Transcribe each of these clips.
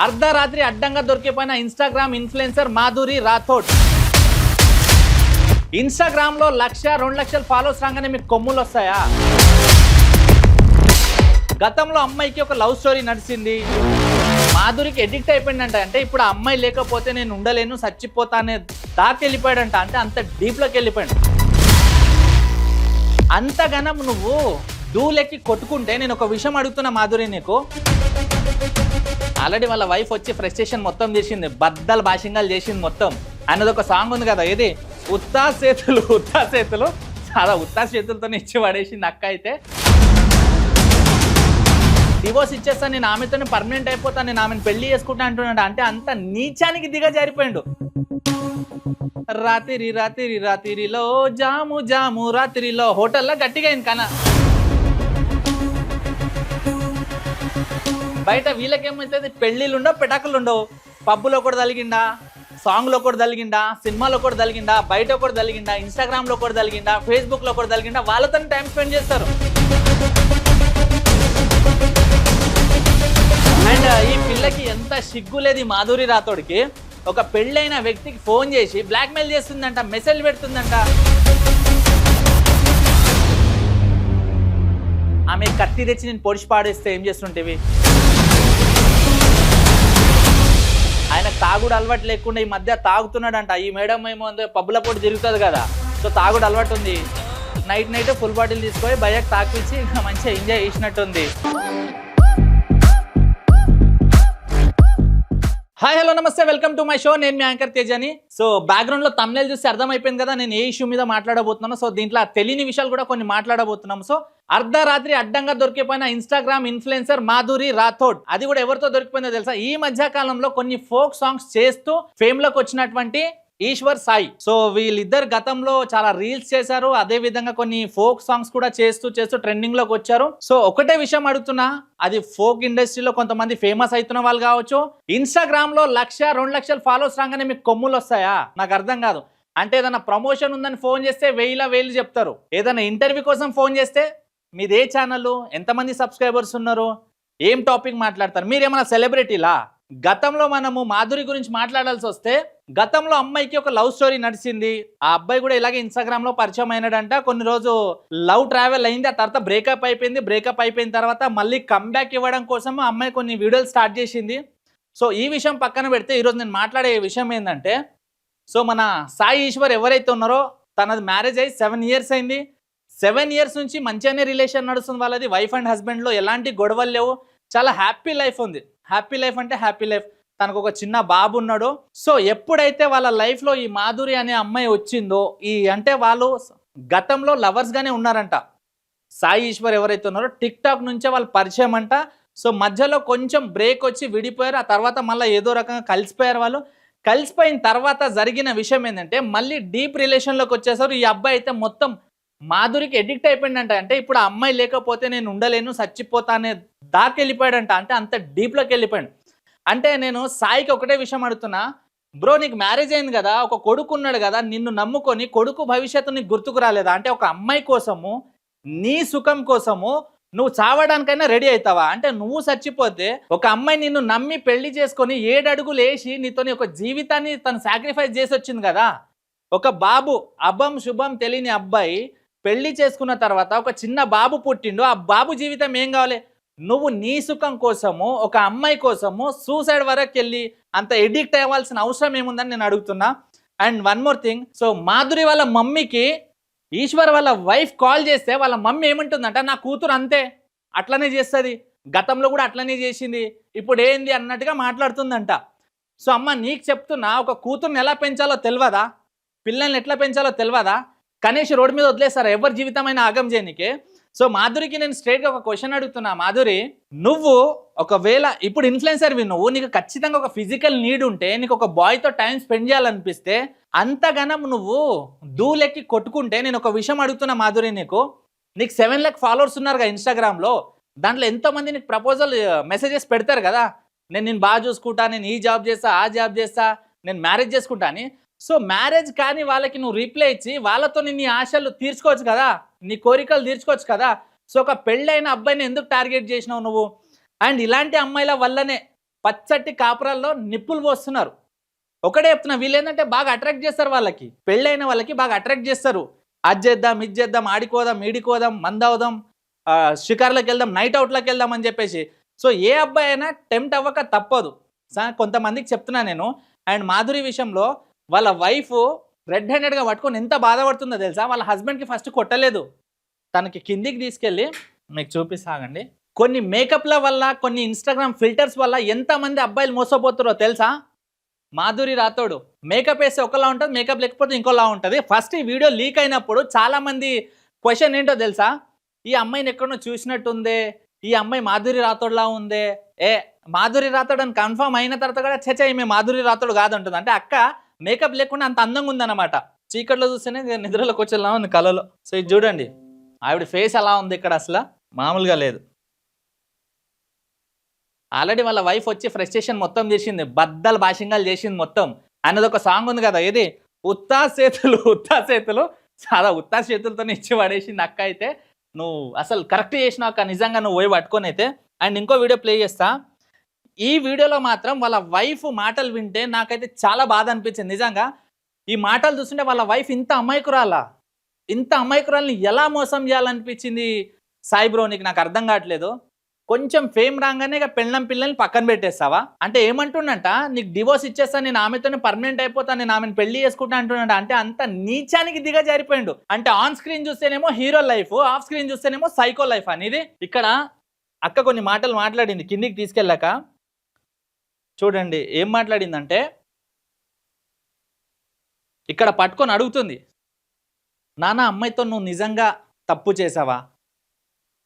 అర్ధరాత్రి అడ్డంగా దొరికిపోయిన Instagram influencer Madhuri Rathod. ఇన్స్టాగ్రామ్లో 1,00,000, 2 లక్షల ఫాలోవర్స్ రాగానే మీకు కొమ్ములు వస్తాయా? గతంలో అమ్మాయికి ఒక లవ్ స్టోరీ నడిచింది. మాధురికి ఎడిక్ట్ అయిపోయిందంట. అంటే ఇప్పుడు ఆ అమ్మాయి లేకపోతే నేను ఉండలేను, చచ్చిపోతానే దాకా వెళ్ళిపోయాడంట. అంటే అంత డీప్లోకి వెళ్ళిపోయాడు. అంతగానం నువ్వు దూలెక్కి కొట్టుకుంటే నేను ఒక విషయం అడుగుతున్నా మాధురి, నీకు ఆల్రెడీ వాళ్ళ వైఫ్ వచ్చి ఫ్రస్ట్రేషన్ మొత్తం చేసింది, బద్దలు భాషింగాలు చేసింది మొత్తం. అన్నది ఒక సాంగ్ ఉంది కదా, ఏది ఉత్తా చేతులు చాలా ఉత్తా చేతులతో ఇచ్చి పడేసింది అక్క. అయితే డివోర్స్ ఇచ్చేస్తాను, నేను ఆమెతోనే పర్మనెంట్ అయిపోతాను, నేను ఆమెను పెళ్లి చేసుకుంటా అంటున్నాడు. అంటే అంత నీచానికి దిగజారిపోయాడు. రాత్రిలో జాము రాత్రిలో హోటల్లో గట్టిగా అయింది కన. బయట వీళ్ళకేమవుతుంది, పెళ్లిళ్ళు ఉండవు, పెటాకులు ఉండవు. పబ్బులో కూడా తలిగిండా, సాంగ్లో కూడా తలిగిండా, సినిమాలో కూడా తలిగిండా, బయట కూడా తలిగిండా, ఇన్స్టాగ్రామ్లో కూడా తలిగిండా, ఫేస్బుక్లో కూడా తలిగిండా, వాళ్ళతో టైం స్పెండ్ చేస్తారు. అండ్ ఈ పిల్లకి ఎంత సిగ్గు లేదు ఈ మాధురి రాథోడ్కి. ఒక పెళ్ళైన వ్యక్తికి ఫోన్ చేసి బ్లాక్మెయిల్ చేస్తుందంట, మెసేజ్ పెడుతుందంట. ఆమె కత్తి తెచ్చి నేను పొడిచి పాడేస్తే ఏం చేస్తుంటేవి? ఆయన తాగుడు అలవాటు లేకుండా ఈ మధ్య తాగుతున్నాడంట. ఈ మేడం ఏమో పబ్బుల పోటీ తిరుగుతుంది కదా, సో తాగుడు అలవాటు ఉంది. నైట్ ఫుల్ బాటిల్ తీసుకొని భయ్యకు తాకిచ్చి ఇంకా మంచిగా ఎంజాయ్ చేసినట్టుంది. హాయ్ హలో నమస్తే, వెల్కమ్ టు మై షో. నేను మీ యాంకర్ తేజాని. సో బ్యాక్గ్రౌండ్ లో తమ్నెల్ చూసి అర్థమైపోయింది కదా నేను ఏ ఇష్యూ మీద మాట్లాడబోతున్నాను. సో దీంట్లో తెలియని విషయాలు కూడా కొన్ని మాట్లాడబోతున్నాం. సో అర్ధరాత్రి అడ్డంగా దొరికిపోయిన ఇన్స్టాగ్రామ్ ఇన్ఫ్లుయెన్సర్ మాధురి రాథోడ్, అది కూడా ఎవరితో దొరికిపోయిందో తెలుసా? ఈ మధ్య కాలంలో కొన్ని ఫోక్ సాంగ్స్ చేస్తూ ఫేమ్ లోకి వచ్చినటువంటి ఈశ్వర్ సాయి. సో వీళ్ళిద్దరు గతంలో చాలా రీల్స్ చేశారు, అదే విధంగా కొన్ని ఫోక్ సాంగ్స్ కూడా చేస్తూ ట్రెండింగ్ లోకి వచ్చారు. సో ఒకటే విషయం అడుగుతున్నా, అది ఫోక్ ఇండస్ట్రీలో కొంతమంది ఫేమస్ అవుతున్న వాళ్ళు కావచ్చు, ఇన్స్టాగ్రామ్ లో 1,00,000, 2 లక్షల ఫాలోవర్స్ రాగానే మీకు కొమ్ములు వస్తాయా? నాకు అర్థం కాదు. అంటే ఏదైనా ప్రమోషన్ ఉందని ఫోన్ చేస్తే వేలు చెప్తారు, ఏదైనా ఇంటర్వ్యూ కోసం ఫోన్ చేస్తే మీది ఏ ఛానల్, ఎంతమంది సబ్స్క్రైబర్స్ ఉన్నారు, ఏం టాపిక్ మాట్లాడతారు? మీరేమైనా సెలబ్రిటీలా? గతంలో మనము మాధురి గురించి మాట్లాడాల్సి వస్తే, గతంలో అమ్మాయికి ఒక లవ్ స్టోరీ నడిచింది. ఆ అబ్బాయి కూడా ఇలాగే ఇన్స్టాగ్రామ్ లో పరిచయం అయినాడంట. కొన్ని రోజు లవ్ ట్రావెల్ అయింది, ఆ తర్వాత బ్రేకప్ అయిపోయింది. బ్రేకప్ అయిపోయిన తర్వాత మళ్ళీ కమ్బ్యాక్ ఇవ్వడం కోసం ఆ అమ్మాయి కొన్ని వీడియోలు స్టార్ట్ చేసింది. సో ఈ విషయం పక్కన పెడితే ఈరోజు నేను మాట్లాడే విషయం ఏంటంటే, సో మన సాయి ఈశ్వర్ ఎవరైతే ఉన్నారో, తనది మ్యారేజ్ అయ్యి 7 ఇయర్స్ అయింది. 7 ఇయర్స్ నుంచి మంచిగానే రిలేషన్ నడుస్తుంది వాళ్ళది. వైఫ్ అండ్ హస్బెండ్లో ఎలాంటి గొడవలు లేవు, చాలా హ్యాపీ లైఫ్ ఉంది. హ్యాపీ లైఫ్ అంటే హ్యాపీ లైఫ్. తనకు ఒక చిన్న బాబు ఉన్నాడు. సో ఎప్పుడైతే వాళ్ళ లైఫ్లో ఈ మాధురి అనే అమ్మాయి వచ్చిందో, అంటే వాళ్ళు గతంలో లవర్స్గానే ఉన్నారంట. సాయి ఈశ్వర్ ఎవరైతే ఉన్నారో టిక్ టాక్ నుంచే వాళ్ళు పరిచయం అంట. సో మధ్యలో కొంచెం బ్రేక్ వచ్చి విడిపోయారు. ఆ తర్వాత మళ్ళీ ఏదో రకంగా కలిసిపోయారు వాళ్ళు. కలిసిపోయిన తర్వాత జరిగిన విషయం ఏంటంటే, మళ్ళీ డీప్ రిలేషన్లోకి వచ్చేసారు. ఈ అబ్బాయి అయితే మొత్తం మాధురికి ఎడిక్ట్ అయిపోయిందంట. అంటే ఇప్పుడు ఆ అమ్మాయి లేకపోతే నేను ఉండలేను, చచ్చిపోతానే దాకా వెళ్ళిపోయాడంట. అంటే అంత డీప్లోకి వెళ్ళిపోయాడు. అంటే నేను సాయికి ఒకటే విషయం అడుగుతున్నా, బ్రో నీకు మ్యారేజ్ అయింది కదా, ఒక కొడుకు ఉన్నాడు కదా, నిన్ను నమ్ముకొని కొడుకు భవిష్యత్తు నీకు గుర్తుకు రాలేదా? అంటే ఒక అమ్మాయి కోసము, నీ సుఖం కోసము నువ్వు చావడానికైనా రెడీ అవుతావా? అంటే నువ్వు చచ్చిపోతే ఒక అమ్మాయి నిన్ను నమ్మి పెళ్లి చేసుకొని 7 అడుగులు వేసి నీతోని ఒక జీవితాన్ని తను సాక్రిఫైస్ చేసి వచ్చింది కదా. ఒక బాబు, అభం శుభం తెలియని అబ్బాయి పెళ్లి చేసుకున్న తర్వాత ఒక చిన్న బాబు పుట్టిండు. ఆ బాబు జీవితం ఏం కావాలి? నువ్వు నీ సుఖం కోసము, ఒక అమ్మాయి కోసము సూసైడ్ వరకు వెళ్ళి అంత ఎడిక్ట్ అవ్వాల్సిన అవసరం ఏముందని నేను అడుగుతున్నా. And one more thing, so Madhuri వాళ్ళ మమ్మీకి ఈశ్వర్ వాళ్ళ వైఫ్ కాల్ చేస్తే వాళ్ళ మమ్మీ ఏమంటుందంట, నా కూతురు అంతే, అట్లనే చేస్తుంది, గతంలో కూడా అట్లనే చేసింది, ఇప్పుడు ఏంది అన్నట్టుగా మాట్లాడుతుందంట. సో అమ్మ నీకు చెప్తున్నా, ఒక కూతుర్ని ఎలా పెంచాలో తెలియదా? పిల్లల్ని ఎట్లా పెంచాలో తెలియదా? కనీసం రోడ్డు మీద వదిలేస్తారా ఎవరి జీవితమైన ఆగం చేయనికే? సో మాధురికి నేను స్ట్రైట్గా ఒక క్వశ్చన్ అడుగుతున్నా, మాధురి నువ్వు ఒకవేళ ఇప్పుడు ఇన్ఫ్లుయెన్సర్వి, నువ్వు నీకు ఖచ్చితంగా ఒక ఫిజికల్ నీడ్ ఉంటే, నీకు ఒక బాయ్తో టైం స్పెండ్ చేయాలనిపిస్తే, అంతగానం నువ్వు దూలెక్కి కొట్టుకుంటే నేను ఒక విషయం అడుగుతున్నా మాధురి, నీకు 7 లక్ష ఫాలోవర్స్ ఉన్నారుగా ఇన్స్టాగ్రామ్లో, దాంట్లో ఎంతోమంది నీకు ప్రపోజల్ మెసేజెస్ పెడతారు కదా, నేను బాగా చూసుకుంటా, నేను ఈ జాబ్ చేస్తా, ఆ జాబ్ చేస్తా, నేను మ్యారేజ్ చేసుకుంటా అని. సో మ్యారేజ్ కానీ వాళ్ళకి నువ్వు రిప్లై ఇచ్చి వాళ్ళతో నీ ఆశలు తీర్చుకోవచ్చు కదా, నీ కోరికలు తీర్చుకోవచ్చు కదా. సో ఒక పెళ్ళైన అబ్బాయిని ఎందుకు టార్గెట్ చేసినావు నువ్వు? అండ్ ఇలాంటి అమ్మాయిల వల్లనే పచ్చటి కాపురాల్లో నిప్పులు పోస్తున్నారు. ఒకటే చెప్తున్నా, వీళ్ళు ఏంటంటే బాగా అట్రాక్ట్ చేస్తారు, వాళ్ళకి పెళ్ళైన వాళ్ళకి బాగా అట్రాక్ట్ చేస్తారు. అది చేద్దాం, ఇది చేద్దాం, ఆడికోదాం, ఈడికోదాం, మందవుదాం, షికార్లకు వెళ్దాం, నైట్ అవుట్లకు వెళ్దాం అని చెప్పేసి. సో ఏ అబ్బాయి అయినా టెంప్ట్ అవ్వక తప్పదు. కొంతమందికి చెప్తున్నా నేను. అండ్ మాధురి విషయంలో వాళ్ళ వైఫ్ రెడ్ హ్యాండెడ్గా పట్టుకొని ఎంత బాధపడుతుందో తెలుసా. వాళ్ళ హస్బెండ్కి ఫస్ట్ కొట్టలేదు, తనకి కిందికి తీసుకెళ్ళి మీకు చూపిస్తాగండి. కొన్ని మేకప్ల వల్ల, కొన్ని ఇన్స్టాగ్రామ్ ఫిల్టర్స్ వల్ల ఎంతమంది అబ్బాయిలు మోసపోతారో తెలుసా. మాధురి రాథోడ్ మేకప్ వేస్తే ఒకలా ఉంటుంది, మేకప్ లేకపోతే ఇంకోలా ఉంటుంది. ఫస్ట్ ఈ వీడియో లీక్ అయినప్పుడు చాలామంది క్వశ్చన్ ఏంటో తెలుసా, ఈ అమ్మాయిని ఎక్కడో చూసినట్టుందే, ఈ అమ్మాయి మాధురి రాథోడ్లా ఉందే. మాధురి రాథోడ్ అని కన్ఫర్మ్ అయిన తర్వాత కూడా చచ్చా ఈమె మాధురి రాథోడ్ కాదంటుంది. అంటే అక్క మేకప్ లేకుండా అంత అందంగా ఉందన్నమాట. చీకట్లో చూస్తేనే నిద్రలోకి వచ్చేలా ఉంది కళలో. సో ఇది చూడండి, ఆవిడ ఫేస్ అలా ఉంది ఇక్కడ, అసలు మామూలుగా లేదు. ఆల్రెడీ వాళ్ళ వైఫ్ వచ్చి ఫ్రస్ట్రేషన్ మొత్తం చేసింది, బద్దలు భాషంగాలు చేసింది మొత్తం. అన్నది ఒక సాంగ్ ఉంది కదా, ఇది ఉత్తా చేతులు ఉత్తా చేతులు, చాలా ఉత్తా చేతులతో ఇచ్చి పడేసింది అక్క. అయితే నువ్వు అసలు కరెక్ట్ చేసినావు అక్క, నిజంగా నువ్వు పోయి పట్టుకొని అయితే. అండ్ ఇంకో వీడియో ప్లే చేస్తా. ఈ వీడియోలో మాత్రం వాళ్ళ వైఫ్ మాటలు వింటే నాకైతే చాలా బాధ అనిపించింది నిజంగా. ఈ మాటలు చూస్తుంటే వాళ్ళ వైఫ్ ఇంత అమాయకురాలని ఎలా మోసం చేయాలనిపించింది సాయి బ్రో, నీకు నాకు అర్థం కావట్లేదు. కొంచెం ఫేమ్ రాగానే ఇక పిల్లల్ని పక్కన పెట్టేస్తావా అంటే ఏమంటుండంట, నీకు డివోర్స్ ఇచ్చేస్తా, నేను ఆమెతోనే పర్మనెంట్ అయిపోతాను, నేను ఆమెను పెళ్లి చేసుకుంటా అంటున్నాడు. అంటే అంత నీచానికి దిగజారిపోయిండు. అంటే ఆన్ స్క్రీన్ చూస్తేనేమో హీరో లైఫ్, ఆఫ్ స్క్రీన్ చూస్తేనేమో సైకో లైఫ్ అనేది. ఇక్కడ అక్క కొన్ని మాటలు మాట్లాడింది కిందికి తీసుకెళ్ళాక, చూడండి ఏం మాట్లాడిందంటే, ఇక్కడ పట్టుకొని అడుగుతుంది, నాన్న అమ్మాయితో నువ్వు నిజంగా తప్పు చేసావా,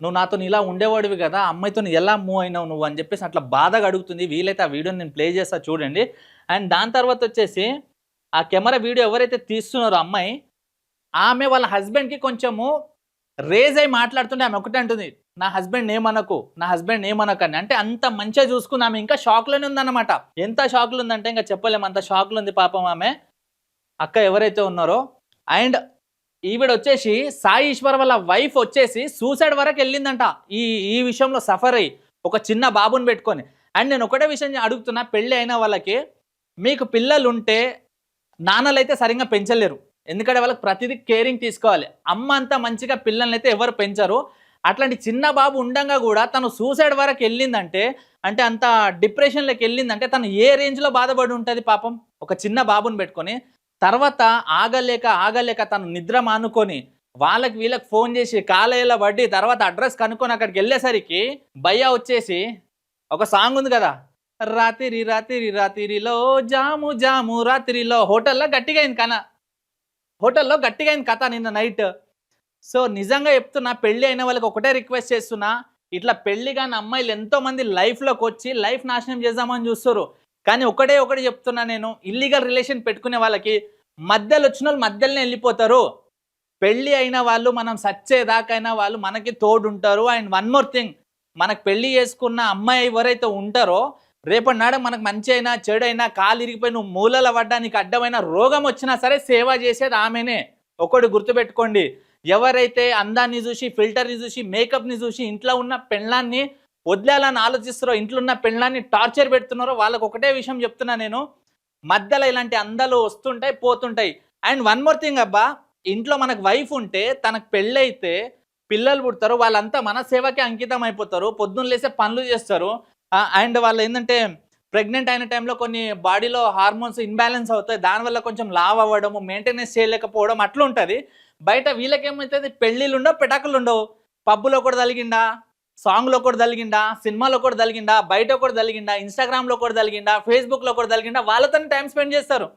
నువ్వు నాతో ఇలా ఉండేవాడివి కదా, అమ్మాయితో ఎలా మూవ్ అయినావు నువ్వు అని చెప్పేసి అట్లా బాధగా అడుగుతుంది. వీలైతే ఆ వీడియోని నేను ప్లే చేస్తా చూడండి. అండ్ దాని తర్వాత వచ్చేసి ఆ కెమెరా వీడియో ఎవరైతే తీస్తున్నారో అమ్మాయి, ఆమె వాళ్ళ హస్బెండ్కి కొంచెము రేజ్ అయి మాట్లాడుతుంటే ఆమె ఒకటే అంటుంది, నా హస్బెండ్ ఏమనకని. అంటే అంత మంచిగా చూసుకుంది ఆమె. ఇంకా షాక్లోనే ఉందన్నమాట. ఎంత షాక్లో ఉందంటే ఇంకా చెప్పలేము, అంత షాక్లో ఉంది పాపం ఆమె అక్క ఎవరైతే ఉన్నారో. అండ్ ఈవిడ వచ్చేసి సాయి ఈశ్వర్ వాళ్ళ వైఫ్ వచ్చేసి సూసైడ్ వరకు వెళ్ళిందంట ఈ విషయంలో సఫర్ అయ్యి, ఒక చిన్న బాబుని పెట్టుకొని. అండ్ నేను ఒకటే విషయం అడుగుతున్నా, పెళ్ళి అయిన వాళ్ళకి, మీకు పిల్లలు ఉంటే నాన్నలు అయితే సరిగ్గా పెంచలేరు, ఎందుకంటే వాళ్ళకి ప్రతిదీ కేరింగ్ తీసుకోవాలి. అమ్మ అంతా మంచిగా పిల్లల్ని అయితే ఎవరు పెంచరు. అట్లాంటి చిన్న బాబు ఉండంగా కూడా తను సూసైడ్ వరకు వెళ్ళిందంటే, అంటే అంత డిప్రెషన్లోకి వెళ్ళిందంటే తను ఏ రేంజ్లో బాధపడి ఉంటుంది పాపం, ఒక చిన్న బాబుని పెట్టుకొని. తర్వాత ఆగలేక తను నిద్ర మానుకొని వాళ్ళకి వీళ్ళకి ఫోన్ చేసి కాలేజీలో పడి తర్వాత అడ్రస్ కనుక్కొని అక్కడికి వెళ్ళేసరికి భయ్యా వచ్చేసి ఒక సాంగ్ ఉంది కదా, రాత్రిలో జాము రాత్రిలో, హోటల్లో గట్టిగా అయింది కథ నిన్న నైట్. సో నిజంగా చెప్తున్నా, పెళ్ళి అయిన వాళ్ళకి ఒకటే రిక్వెస్ట్ చేస్తున్నా, ఇట్లా పెళ్లి కాని అమ్మాయిలు ఎంతోమంది లైఫ్లోకి వచ్చి లైఫ్ నాశనం చేద్దామని చూస్తారు. కానీ ఒకటే చెప్తున్నా నేను, ఇల్లీగల్ రిలేషన్ పెట్టుకునే వాళ్ళకి మధ్యలో వచ్చిన వాళ్ళు మధ్యలోనే వెళ్ళిపోతారు. పెళ్ళి అయిన వాళ్ళు మనం సచ్చేదాకైనా వాళ్ళు మనకి తోడుంటారు. అండ్ వన్ మోర్ థింగ్, మనకు పెళ్లి చేసుకున్న అమ్మాయి ఎవరైతే ఉంటారో రేపటి నాడు మనకు మంచి అయినా చెడైనా, కాలు ఇరిగిపోయి నువ్వు మూలల పడ్డానికి అడ్డమైన రోగం వచ్చినా సరే సేవ చేసేది ఆమెనే. ఒకటి గుర్తుపెట్టుకోండి, ఎవరైతే అందాన్ని చూసి, ఫిల్టర్ని చూసి, మేకప్ని చూసి ఇంట్లో ఉన్న పెళ్ళాన్ని వదిలేయాలని ఆలోచిస్తారో, ఇంట్లో ఉన్న పెళ్ళాన్ని టార్చర్ పెడుతున్నారో, వాళ్ళకి ఒకటే విషయం చెప్తున్నా నేను, మధ్యలో ఇలాంటి అందాలు వస్తుంటాయి పోతుంటాయి. అండ్ వన్ మోర్ థింగ్ అబ్బా, ఇంట్లో మనకు వైఫ్ ఉంటే, తనకు పెళ్ళైతే పిల్లలు పుడతారు, వాళ్ళంతా మన సేవకే అంకితం అయిపోతారు, పొద్దున్న లేసే పనులు చేస్తారు. అండ్ వాళ్ళు ఏంటంటే ప్రెగ్నెంట్ అయిన టైంలో కొన్ని బాడీలో హార్మోన్స్ ఇన్బ్యాలెన్స్ అవుతాయి, దానివల్ల కొంచెం లావ్ అవ్వడము, మెయింటెనెన్స్ చేయలేకపోవడం అట్లా ఉంటుంది. బయట వీళ్ళకేమవుతుంది, పెళ్ళిళ్ళు ఉండవు, పెటాకులు ఉండవు, పబ్బులో కూడా తలిగిండా, సాంగ్లో కూడా తలిగిండా, సినిమాలో కూడా తలిగిండా, బయట కూడా తలిగిండా, ఇన్స్టాగ్రామ్లో కూడా తలిగిండా, ఫేస్బుక్లో కూడా తలిగిండా, వాళ్ళతో టైం స్పెండ్ చేస్తారు.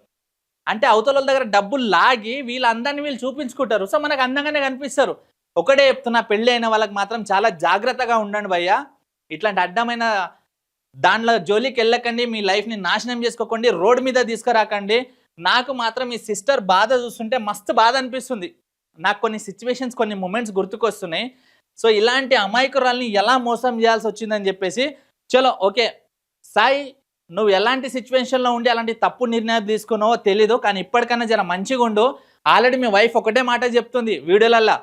అంటే అవతల దగ్గర డబ్బులు లాగి వీళ్ళందరినీ వీళ్ళు చూపించుకుంటారు. సో మనకు అందంగానే కనిపిస్తారు. ఒకటే చెప్తున్నా, పెళ్ళి అయిన వాళ్ళకి మాత్రం చాలా జాగ్రత్తగా ఉండండి భయ్యా. ఇట్లాంటి అడ్డమైన దాంట్లో జోలికి వెళ్ళకండి, మీ లైఫ్ని నాశనం చేసుకోకండి, రోడ్ మీద తీసుకురాకండి. నాకు మాత్రం ఈ సిస్టర్ బాధ చూస్తుంటే మస్తు బాధ అనిపిస్తుంది. నాకు కొన్ని సిచ్యువేషన్స్, కొన్ని మూమెంట్స్ గుర్తుకొస్తున్నాయి. సో ఇలాంటి అమాయకురాల్ని ఎలా మోసం చేయాల్సి వచ్చిందని చెప్పేసి. చలో ఓకే సాయి, నువ్వు ఎలాంటి సిచ్యువేషన్లో ఉండి అలాంటి తప్పు నిర్ణయాలు తీసుకున్నావో తెలీదు, కానీ ఇప్పటికన్నా జర మంచిగా ఉండు. ఆల్రెడీ మీ వైఫ్ ఒకటే మాట చెప్తుంది వీడియోలల్లో,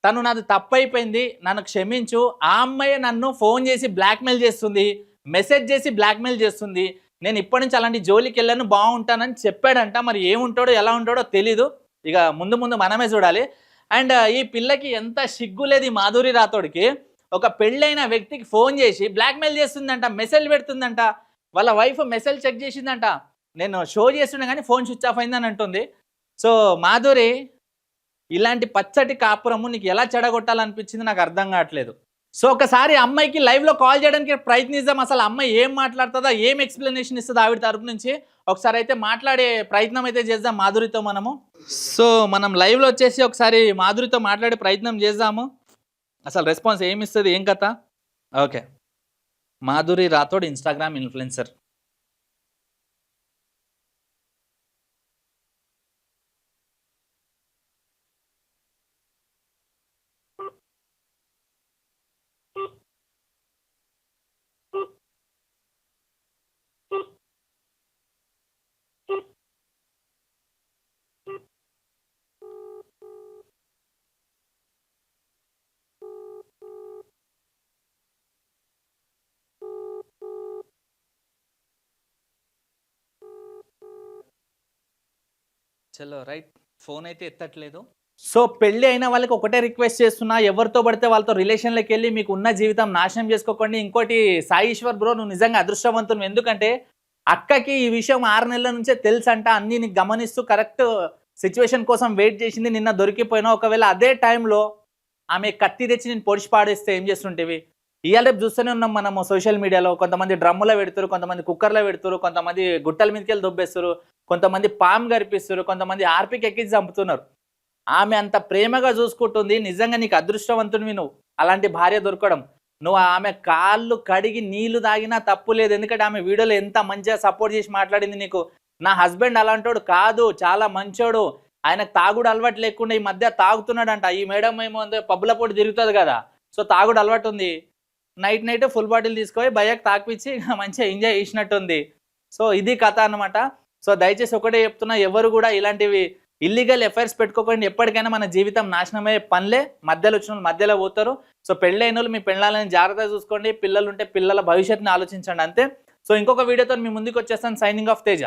తను నాది తప్పు అయిపోయింది, నన్ను క్షమించు. ఆ అమ్మాయి నన్ను ఫోన్ చేసి బ్లాక్మెయిల్ చేస్తుంది, మెసేజ్ చేసి బ్లాక్మెయిల్ చేస్తుంది. నేను ఇప్పటి నుంచి అలాంటి జోలికి వెళ్ళాను, బాగుంటానని చెప్పాడంట. మరి ఏముంటాడో ఎలా ఉంటాడో తెలీదు. ఇక ముందు ముందు మనమే చూడాలి. అండ్ ఈ పిల్లకి ఎంత సిగ్గు లేదు ఈ మాధురి రాథోడ్‌కి. ఒక పెళ్ళైన వ్యక్తికి ఫోన్ చేసి బ్లాక్మెయిల్ చేస్తుందంట, మెసేజ్ పెడుతుందంట. వాళ్ళ వైఫ్ మెసేజ్ చెక్ చేసిందంట. నేను షో చేస్తుండే కానీ ఫోన్ స్విచ్ ఆఫ్ అయిందని అంటుంది. సో మాధురి, ఇలాంటి పచ్చటి కాపురము నీకు ఎలా చెడగొట్టాలనిపించింది నాకు అర్థం కావట్లేదు. సో ఒకసారి అమ్మాయికి లైవ్లో కాల్ చేయడానికి ప్రయత్నిద్దాం. అసలు అమ్మాయి ఏం మాట్లాడుతుందా, ఏం ఎక్స్ప్లెనేషన్ ఇస్తుంది ఆవిడ తరపు నుంచి ఒకసారి అయితే మాట్లాడే ప్రయత్నం అయితే చేద్దాం మాధురితో మనము. సో మనం లైవ్లో వచ్చేసి ఒకసారి మాధురితో మాట్లాడే ప్రయత్నం చేద్దాము. అసలు రెస్పాన్స్ ఏమి ఇస్తుంది, ఏం కథ. Okay, Madhuri Rathod Instagram influencer. చలో రైట్, ఫోన్ అయితే ఎత్తట్లేదు. సో పెళ్ళి అయిన వాళ్ళకి ఒకటే రిక్వెస్ట్ చేస్తున్నా, ఎవరితో పడితే వాళ్ళతో రిలేషన్లోకి వెళ్ళి మీకు ఉన్న జీవితం నాశనం చేసుకోకండి. ఇంకోటి, సాయి ఈశ్వర్ బ్రో, నువ్వు నిజంగా అదృష్టవంతుడు. ఎందుకంటే అక్కకి ఈ విషయం 6 నెలల నుంచే తెలుసంట. అన్నీ నీకు గమనిస్తూ కరెక్ట్ సిచ్యువేషన్ కోసం వెయిట్ చేసింది. నిన్న దొరికిపోయినా ఒకవేళ అదే టైంలో ఆమె కత్తి తెచ్చి నేను పొడిచి పాడేస్తే ఏం చేస్తుంటేవి? ఇవాళ రేపు చూస్తూనే ఉన్నాం మనము సోషల్ మీడియాలో. కొంతమంది డ్రమ్ములో పెడుతురు, కొంతమంది కుక్కర్లో పెడుతురు, కొంతమంది గుట్టల మీదకి వెళ్ళి దొబ్బేస్తారు, కొంతమంది పాము గరిపిస్తారు, కొంతమంది ఆర్పికి ఎక్కించి చంపుతున్నారు. ఆమె అంత ప్రేమగా చూసుకుంటుంది. నిజంగా నీకు అదృష్టవంతుడివి నువ్వు, అలాంటి భార్య దొరకడం. నువ్వు ఆమె కాళ్ళు కడిగి నీళ్లు తాగినా తప్పు లేదు. ఎందుకంటే ఆమె వీడియోలో ఎంత మంచిగా సపోర్ట్ చేసి మాట్లాడింది నీకు. నా హస్బెండ్ అలాంటోడు కాదు, చాలా మంచోడు, ఆయనకు తాగుడు అలవాటు లేకుండా ఈ మధ్య తాగుతున్నాడంట. ఈ మేడం ఏమో పబ్బుల పోటీ తిరుగుతుంది కదా, సో తాగుడు అలవాటు ఉంది. నైట్ ఫుల్ బాటిల్ తీసుకొని భయ్యకు తాకిపించి మంచిగా ఎంజాయ్ చేసినట్టుంది. సో ఇది కథ అనమాట. సో దయచేసి ఒకటే చెప్తున్నా, ఎవరు కూడా ఇలాంటివి ఇల్లీగల్ ఎఫైర్స్ పెట్టుకోకండి. ఎప్పటికైనా మన జీవితం నాశనమయ్యే పనులే. మధ్యలో వచ్చిన వాళ్ళు మధ్యలో పోతారు. సో పెళ్ళైన వాళ్ళు మీ పెళ్ళాలని జాగ్రత్తగా చూసుకోండి. పిల్లలు ఉంటే పిల్లల భవిష్యత్తుని ఆలోచించండి అంతే. సో ఇంకొక వీడియోతో మీ ముందుకు వచ్చేస్తాను. Signing off Teja.